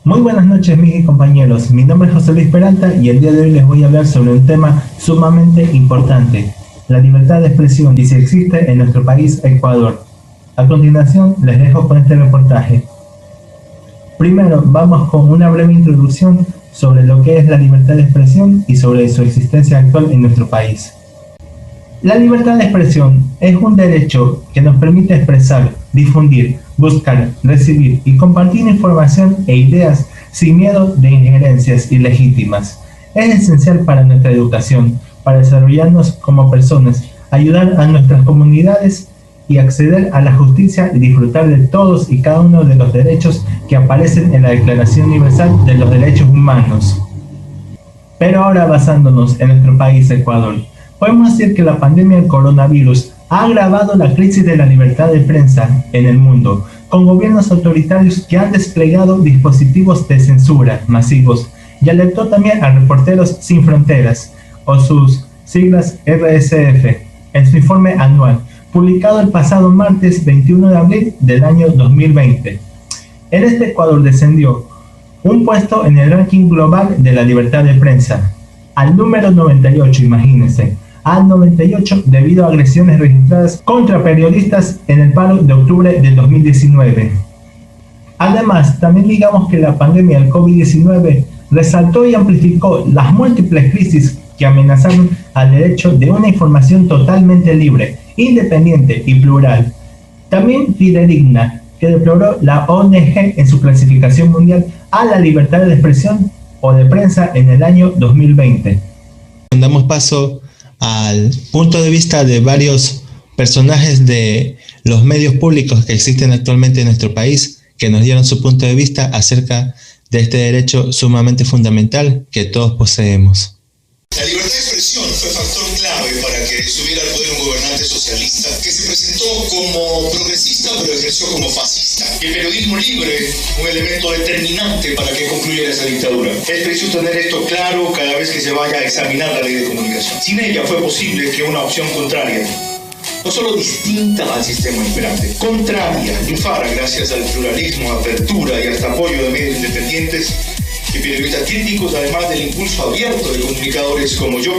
Muy buenas noches, mis compañeros. Mi nombre es José Luis Peralta y el día de hoy les voy a hablar sobre un tema sumamente importante, la libertad de expresión y si existe en nuestro país, Ecuador. A continuación, les dejo con este reportaje. Primero, vamos con una breve introducción sobre lo que es la libertad de expresión y sobre su existencia actual en nuestro país. La libertad de expresión es un derecho que nos permite expresar, difundir, buscar, recibir y compartir información e ideas sin miedo de injerencias ilegítimas. Es esencial para nuestra educación, para desarrollarnos como personas, ayudar a nuestras comunidades y acceder a la justicia y disfrutar de todos y cada uno de los derechos que aparecen en la Declaración Universal de los Derechos Humanos. Pero ahora basándonos en nuestro país, Ecuador, podemos decir que la pandemia del coronavirus ha agravado la crisis de la libertad de prensa en el mundo, con gobiernos autoritarios que han desplegado dispositivos de censura masivos y alertó también a Reporteros Sin Fronteras, o sus siglas RSF, en su informe anual, publicado el pasado martes 21 de abril del año 2020. En este Ecuador descendió un puesto en el ranking global de la libertad de prensa, al número 98, imagínense, al 98 debido a agresiones registradas contra periodistas en el paro de octubre del 2019. Además, también digamos que la pandemia del COVID-19 resaltó y amplificó las múltiples crisis que amenazaron al derecho de una información totalmente libre, independiente y plural. También fidedigna, que deploró la ONG en su clasificación mundial a la libertad de expresión o de prensa en el año 2020. Damos paso al punto de vista de varios personajes de los medios públicos que existen actualmente en nuestro país, que nos dieron su punto de vista acerca de este derecho sumamente fundamental que todos poseemos. La libertad de expresión fue factor clave para que subiera al poder un gobernante socialista que se presentó como progresista pero ejerció como fascista. Y el periodismo libre, un elemento determinante para que concluyera esa dictadura. Es preciso tener esto claro cada vez que se vaya a examinar la ley de comunicación. Sin ella fue posible que una opción contraria, no solo distinta al sistema imperante, contraria, triunfara gracias al pluralismo, apertura y hasta apoyo de medios independientes y periodistas críticos, además del impulso abierto de comunicadores como yo,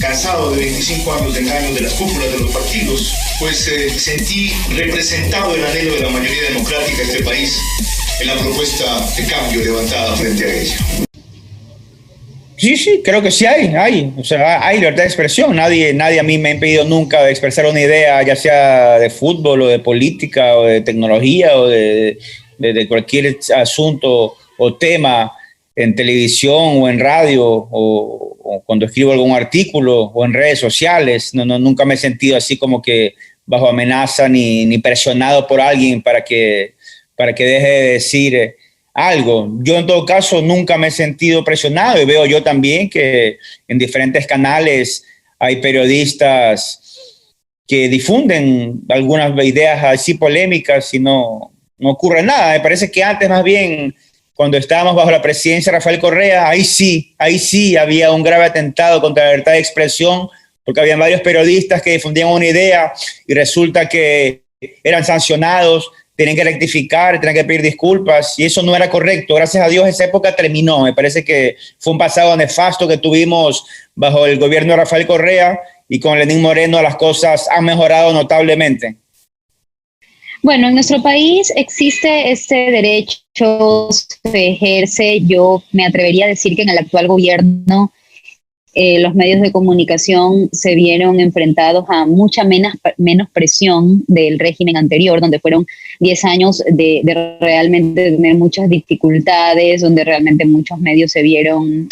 cansado de 25 años de engaños de las cúpulas de los partidos, pues sentí representado el anhelo de la mayoría democrática de este país en la propuesta de cambio levantada frente a ella. Sí, creo que sí hay. O sea, hay libertad de expresión. Nadie a mí me ha impedido nunca de expresar una idea, ya sea de fútbol o de política o de tecnología o de cualquier asunto o tema en televisión o en radio o cuando escribo algún artículo o en redes sociales. Nunca me he sentido así como que bajo amenaza ni presionado por alguien para que deje de decir algo. Yo en todo caso nunca me he sentido presionado y veo yo también que en diferentes canales hay periodistas que difunden algunas ideas así polémicas y no ocurre nada. Me parece que antes más bien, cuando estábamos bajo la presidencia de Rafael Correa, ahí sí había un grave atentado contra la libertad de expresión, porque había varios periodistas que difundían una idea y resulta que eran sancionados, tenían que rectificar, tenían que pedir disculpas, y eso no era correcto. Gracias a Dios esa época terminó. Me parece que fue un pasado nefasto que tuvimos bajo el gobierno de Rafael Correa, y con Lenín Moreno las cosas han mejorado notablemente. Bueno, en nuestro país existe este derecho, se ejerce. Yo me atrevería a decir que en el actual gobierno los medios de comunicación se vieron enfrentados a mucha menos presión del régimen anterior, donde fueron 10 años de realmente tener muchas dificultades, donde realmente muchos medios se vieron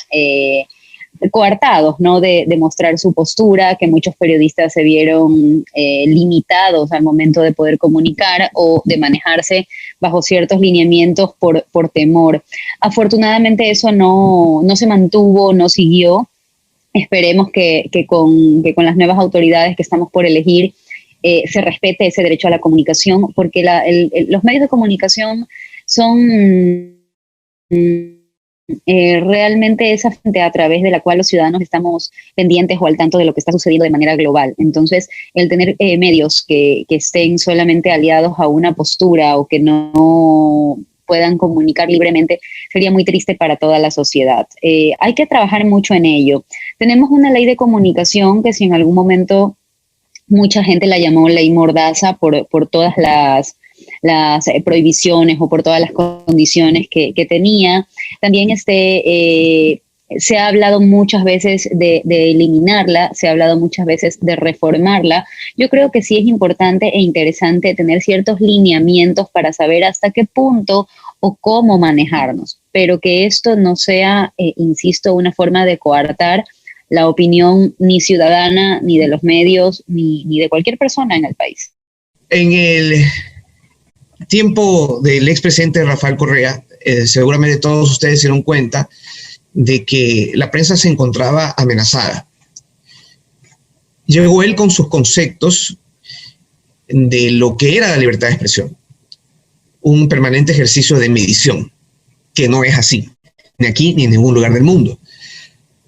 coartados, ¿no? de mostrar su postura, que muchos periodistas se vieron limitados al momento de poder comunicar o de manejarse bajo ciertos lineamientos por temor. Afortunadamente eso no se mantuvo, no siguió. Esperemos que con las nuevas autoridades que estamos por elegir se respete ese derecho a la comunicación, porque los medios de comunicación son realmente esa fuente a través de la cual los ciudadanos estamos pendientes o al tanto de lo que está sucediendo de manera global. Entonces, el tener medios que estén solamente aliados a una postura o que no puedan comunicar libremente, sería muy triste para toda la sociedad. Hay que trabajar mucho en ello. Tenemos una ley de comunicación que si en algún momento mucha gente la llamó ley mordaza por todas las prohibiciones o por todas las condiciones que tenía. También se ha hablado muchas veces de eliminarla, se ha hablado muchas veces de reformarla. Yo creo que sí es importante e interesante tener ciertos lineamientos para saber hasta qué punto o cómo manejarnos, pero que esto no sea, insisto, una forma de coartar la opinión ni ciudadana, ni de los medios, ni de cualquier persona en el país. En el tiempo del expresidente Rafael Correa, seguramente todos ustedes se dieron cuenta de que la prensa se encontraba amenazada. Llegó él con sus conceptos de lo que era la libertad de expresión, un permanente ejercicio de medición, que no es así, ni aquí ni en ningún lugar del mundo.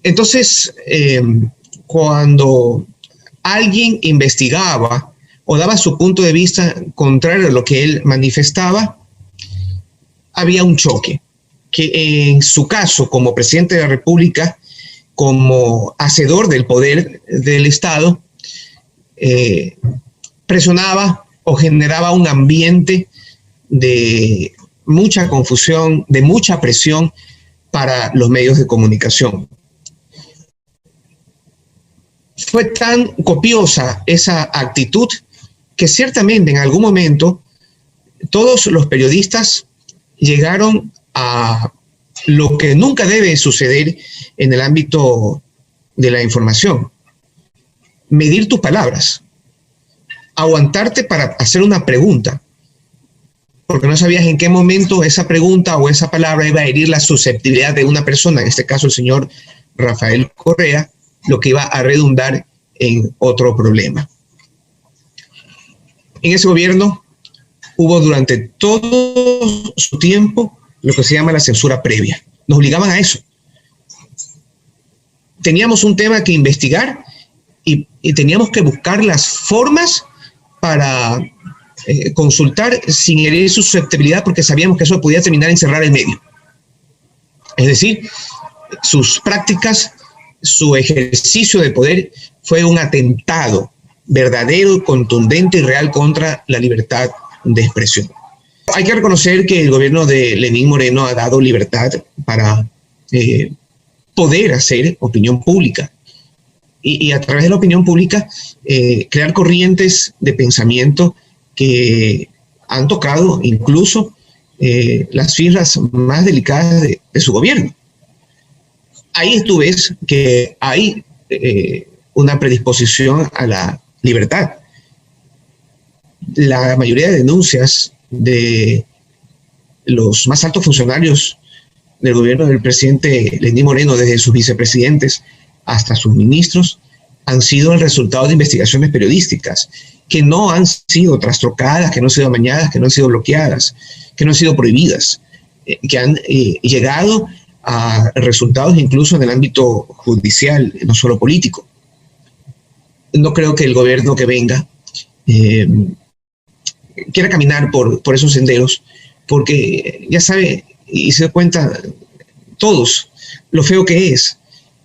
Entonces, cuando alguien investigaba o daba su punto de vista contrario a lo que él manifestaba, había un choque, que en su caso, como presidente de la República, como hacedor del poder del Estado, presionaba o generaba un ambiente de mucha confusión, de mucha presión para los medios de comunicación. Fue tan copiosa esa actitud que ciertamente en algún momento todos los periodistas llegaron a lo que nunca debe suceder en el ámbito de la información: medir tus palabras, aguantarte para hacer una pregunta, porque no sabías en qué momento esa pregunta o esa palabra iba a herir la susceptibilidad de una persona, en este caso el señor Rafael Correa, lo que iba a redundar en otro problema. En ese gobierno hubo durante todo su tiempo lo que se llama la censura previa. Nos obligaban a eso. Teníamos un tema que investigar y teníamos que buscar las formas para consultar sin herir su susceptibilidad, porque sabíamos que eso podía terminar en cerrar el medio. Es decir, sus prácticas, su ejercicio de poder fue un atentado verdadero, contundente y real contra la libertad de expresión. Hay que reconocer que el gobierno de Lenín Moreno ha dado libertad para poder hacer opinión pública y a través de la opinión pública crear corrientes de pensamiento que han tocado incluso las fibras más delicadas de su gobierno. Ahí tú ves que hay una predisposición a la libertad. La mayoría de denuncias de los más altos funcionarios del gobierno del presidente Lenín Moreno, desde sus vicepresidentes hasta sus ministros, han sido el resultado de investigaciones periodísticas que no han sido trastrocadas, que no han sido amañadas, que no han sido bloqueadas, que no han sido prohibidas, que han llegado a resultados incluso en el ámbito judicial, no solo político. No creo que el gobierno que venga quiera caminar por esos senderos, porque ya sabe y se da cuenta todos lo feo que es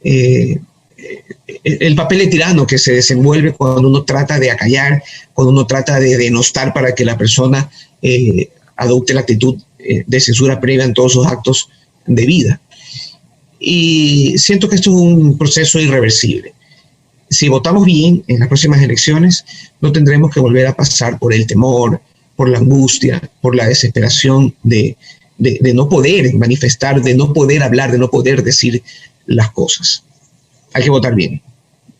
el papel de tirano que se desenvuelve cuando uno trata de acallar, cuando uno trata de denostar para que la persona adopte la actitud de censura previa en todos sus actos de vida. Y siento que esto es un proceso irreversible. Si votamos bien en las próximas elecciones, no tendremos que volver a pasar por el temor, por la angustia, por la desesperación de no poder manifestar, de no poder hablar, de no poder decir las cosas. Hay que votar bien.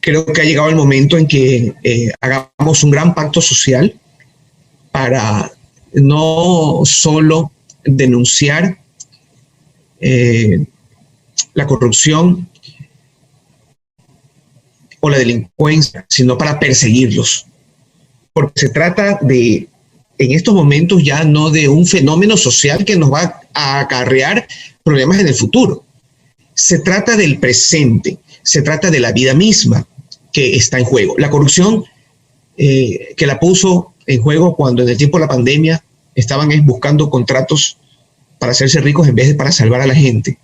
Creo que ha llegado el momento en que hagamos un gran pacto social para no solo denunciar la corrupción o la delincuencia, sino para perseguirlos. Porque se trata de, en estos momentos, ya no de un fenómeno social que nos va a acarrear problemas en el futuro. Se trata del presente, se trata de la vida misma que está en juego. La corrupción que la puso en juego cuando en el tiempo de la pandemia estaban buscando contratos para hacerse ricos en vez de para salvar a la gente.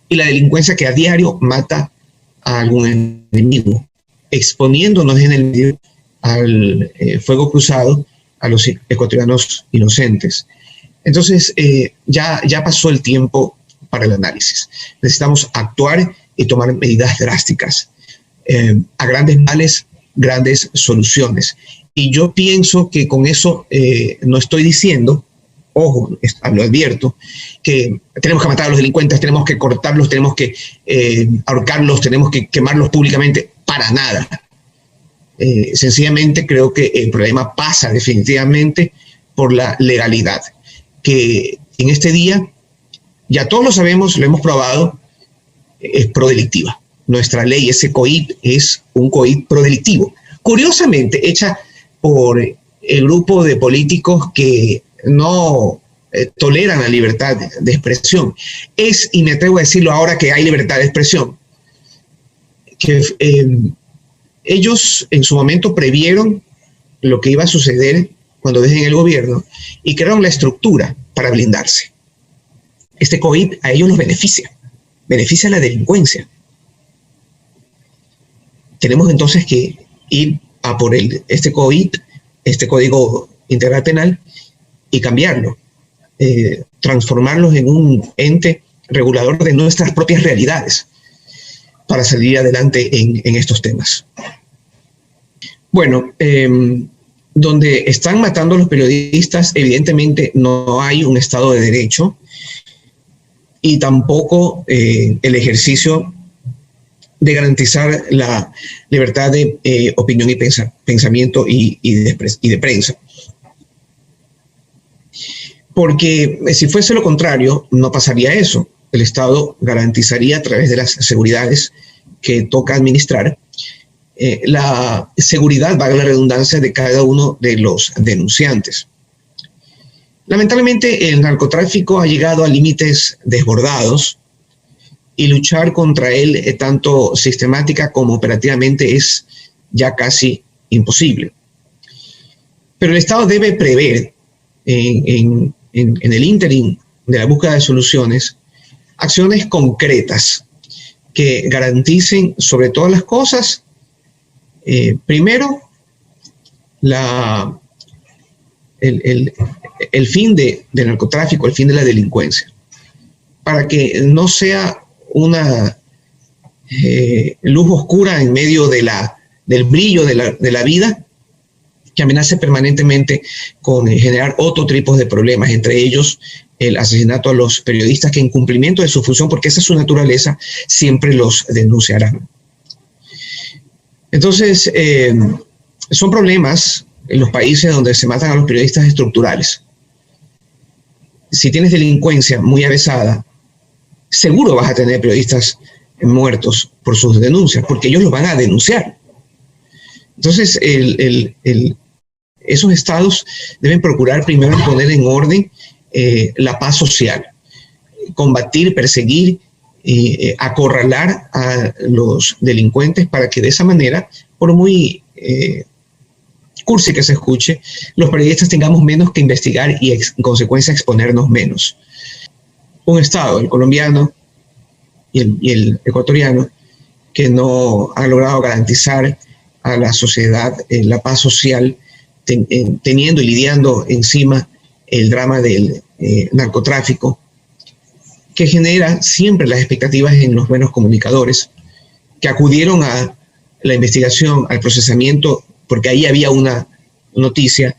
Y la delincuencia que a diario mata a algún enemigo, exponiéndonos en el medio al fuego cruzado a los ecuatorianos inocentes. Entonces, ya pasó el tiempo para el análisis. Necesitamos actuar y tomar medidas drásticas. A grandes males, grandes soluciones. Y yo pienso que con eso no estoy diciendo, ojo, lo advierto, que tenemos que matar a los delincuentes, tenemos que cortarlos, tenemos que ahorcarlos, tenemos que quemarlos públicamente, para nada. Sencillamente creo que el problema pasa definitivamente por la legalidad, que en este día, ya todos lo sabemos, lo hemos probado, es prodelictiva. Nuestra ley, ese COIP, es un COIP prodelictivo. Curiosamente, hecha por el grupo de políticos que no toleran la libertad de expresión. Es, y me atrevo a decirlo ahora que hay libertad de expresión, que ellos en su momento previeron lo que iba a suceder cuando dejen el gobierno y crearon la estructura para blindarse. Este COIP a ellos los beneficia a la delincuencia. Tenemos entonces que ir a por este COIP, este Código Integral Penal, y cambiarlo, transformarlos en un ente regulador de nuestras propias realidades para salir adelante en estos temas. Bueno, donde están matando a los periodistas, evidentemente no hay un Estado de Derecho y tampoco el ejercicio de garantizar la libertad de opinión y pensamiento y de prensa. Porque si fuese lo contrario, no pasaría eso. El Estado garantizaría a través de las seguridades que toca administrar la seguridad, valga la redundancia, de cada uno de los denunciantes. Lamentablemente, el narcotráfico ha llegado a límites desbordados y luchar contra él tanto sistemática como operativamente es ya casi imposible. Pero el Estado debe prever en el ínterin de la búsqueda de soluciones acciones concretas que garanticen sobre todas las cosas, primero, el fin del narcotráfico, el fin de la delincuencia, para que no sea una luz oscura en medio del brillo de la vida, que amenace permanentemente con generar otro tipo de problemas, entre ellos el asesinato a los periodistas que en cumplimiento de su función, porque esa es su naturaleza, siempre los denunciarán. Entonces, son problemas en los países donde se matan a los periodistas estructurales. Si tienes delincuencia muy avesada, seguro vas a tener periodistas muertos por sus denuncias, porque ellos los van a denunciar. Entonces, esos estados deben procurar primero poner en orden la paz social, combatir, perseguir, acorralar a los delincuentes para que de esa manera, por muy cursi que se escuche, los periodistas tengamos menos que investigar y en consecuencia exponernos menos. Un estado, el colombiano y el ecuatoriano, que no ha logrado garantizar a la sociedad la paz social, teniendo y lidiando encima el drama del narcotráfico, que genera siempre las expectativas en los buenos comunicadores, que acudieron a la investigación, al procesamiento, porque ahí había una noticia,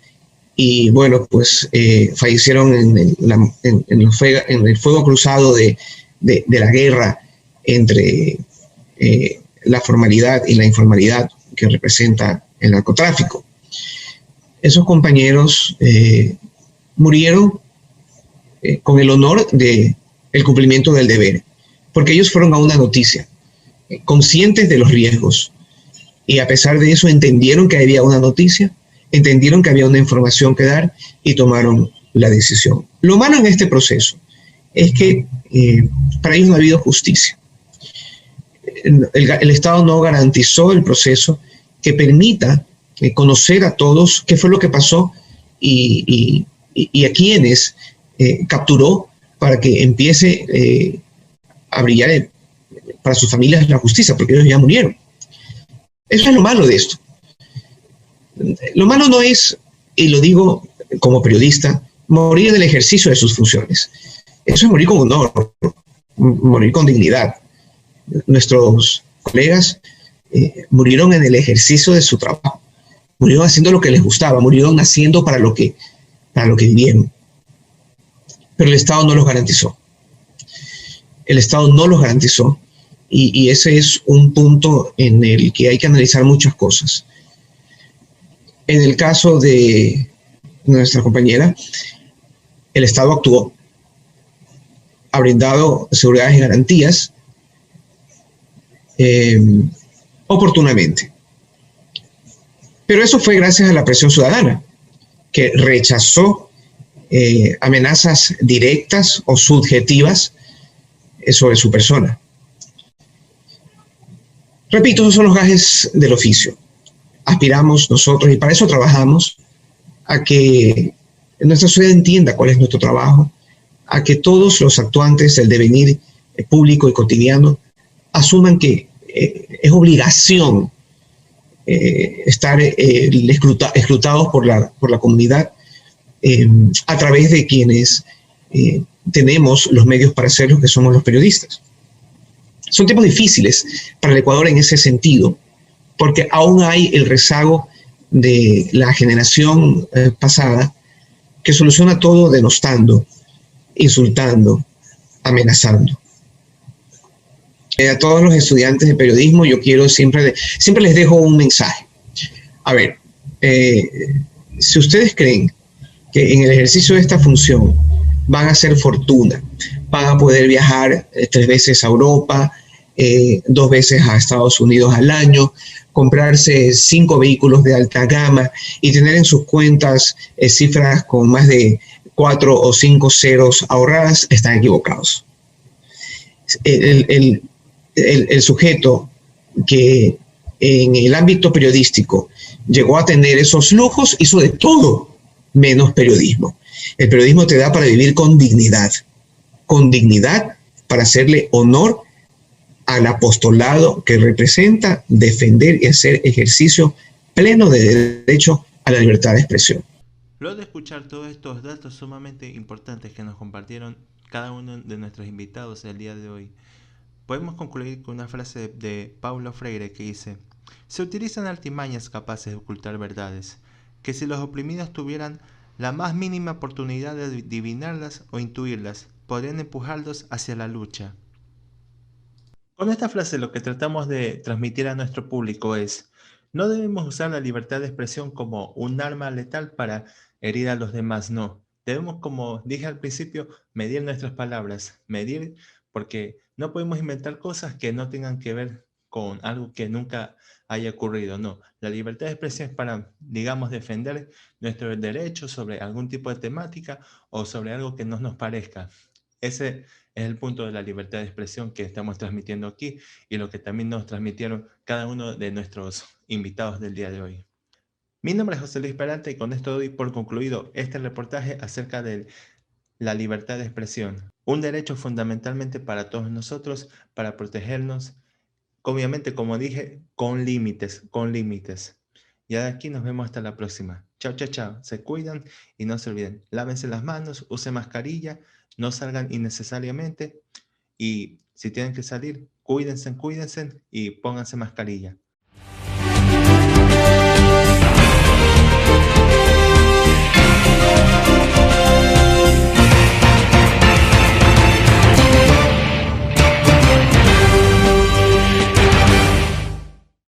y bueno, pues fallecieron en el fuego cruzado de la guerra entre la formalidad y la informalidad que representa el narcotráfico. Esos compañeros murieron con el honor del cumplimiento del deber, porque ellos fueron a una noticia, conscientes de los riesgos, y a pesar de eso entendieron que había una noticia, entendieron que había una información que dar y tomaron la decisión. Lo malo en este proceso es que para ellos no ha habido justicia. El Estado no garantizó el proceso que permita conocer a todos qué fue lo que pasó y a quienes capturó para que empiece a brillar para sus familias la justicia, porque ellos ya murieron. Eso es lo malo de esto. Lo malo no es, y lo digo como periodista, morir en el ejercicio de sus funciones. Eso es morir con honor, morir con dignidad. Nuestros colegas murieron en el ejercicio de su trabajo, murieron haciendo lo que les gustaba, murieron naciendo para lo que vivieron. Pero el Estado no los garantizó. El Estado no los garantizó, y ese es un punto en el que hay que analizar muchas cosas. En el caso de nuestra compañera, el Estado actuó, ha brindado seguridad y garantías oportunamente. Pero eso fue gracias a la presión ciudadana, que rechazó amenazas directas o subjetivas sobre su persona. Repito, esos son los gajes del oficio. Aspiramos nosotros, y para eso trabajamos, a que nuestra sociedad entienda cuál es nuestro trabajo, a que todos los actuantes del devenir público y cotidiano asuman que es obligación estar escrutados por la comunidad a través de quienes tenemos los medios para hacerlo, que somos los periodistas. Son tiempos difíciles para el Ecuador en ese sentido, porque aún hay el rezago de la generación pasada, que soluciona todo denostando, insultando, amenazando. A todos los estudiantes de periodismo yo quiero siempre les dejo un mensaje. A ver, si ustedes creen que en el ejercicio de esta función van a hacer fortuna, van a poder viajar 3 veces a Europa, 2 veces a Estados Unidos al año, comprarse 5 vehículos de alta gama y tener en sus cuentas cifras con más de 4 o 5 ceros ahorradas, están equivocados. El sujeto que en el ámbito periodístico llegó a tener esos lujos hizo de todo menos periodismo. El periodismo te da para vivir con dignidad para hacerle honor al apostolado que representa defender y hacer ejercicio pleno de derecho a la libertad de expresión. Luego de escuchar todos estos datos sumamente importantes que nos compartieron cada uno de nuestros invitados el día de hoy, podemos concluir con una frase de Paulo Freire que dice: se utilizan artimañas capaces de ocultar verdades, que si los oprimidos tuvieran la más mínima oportunidad de adivinarlas o intuirlas, podrían empujarlos hacia la lucha. Con esta frase lo que tratamos de transmitir a nuestro público es: no debemos usar la libertad de expresión como un arma letal para herir a los demás, no. Debemos, como dije al principio, medir nuestras palabras, porque no podemos inventar cosas que no tengan que ver con algo que nunca haya ocurrido, no. La libertad de expresión es para, digamos, defender nuestros derechos sobre algún tipo de temática o sobre algo que no nos parezca. Ese es el punto de la libertad de expresión que estamos transmitiendo aquí y lo que también nos transmitieron cada uno de nuestros invitados del día de hoy. Mi nombre es José Luis Peralta y con esto doy por concluido este reportaje acerca de la libertad de expresión, un derecho fundamentalmente para todos nosotros, para protegernos, obviamente, como dije, con límites. Ya de aquí nos vemos hasta la próxima. Chao, chao, chao. Se cuidan y no se olviden. Lávense las manos, usen mascarilla, no salgan innecesariamente y si tienen que salir, cuídense y pónganse mascarilla.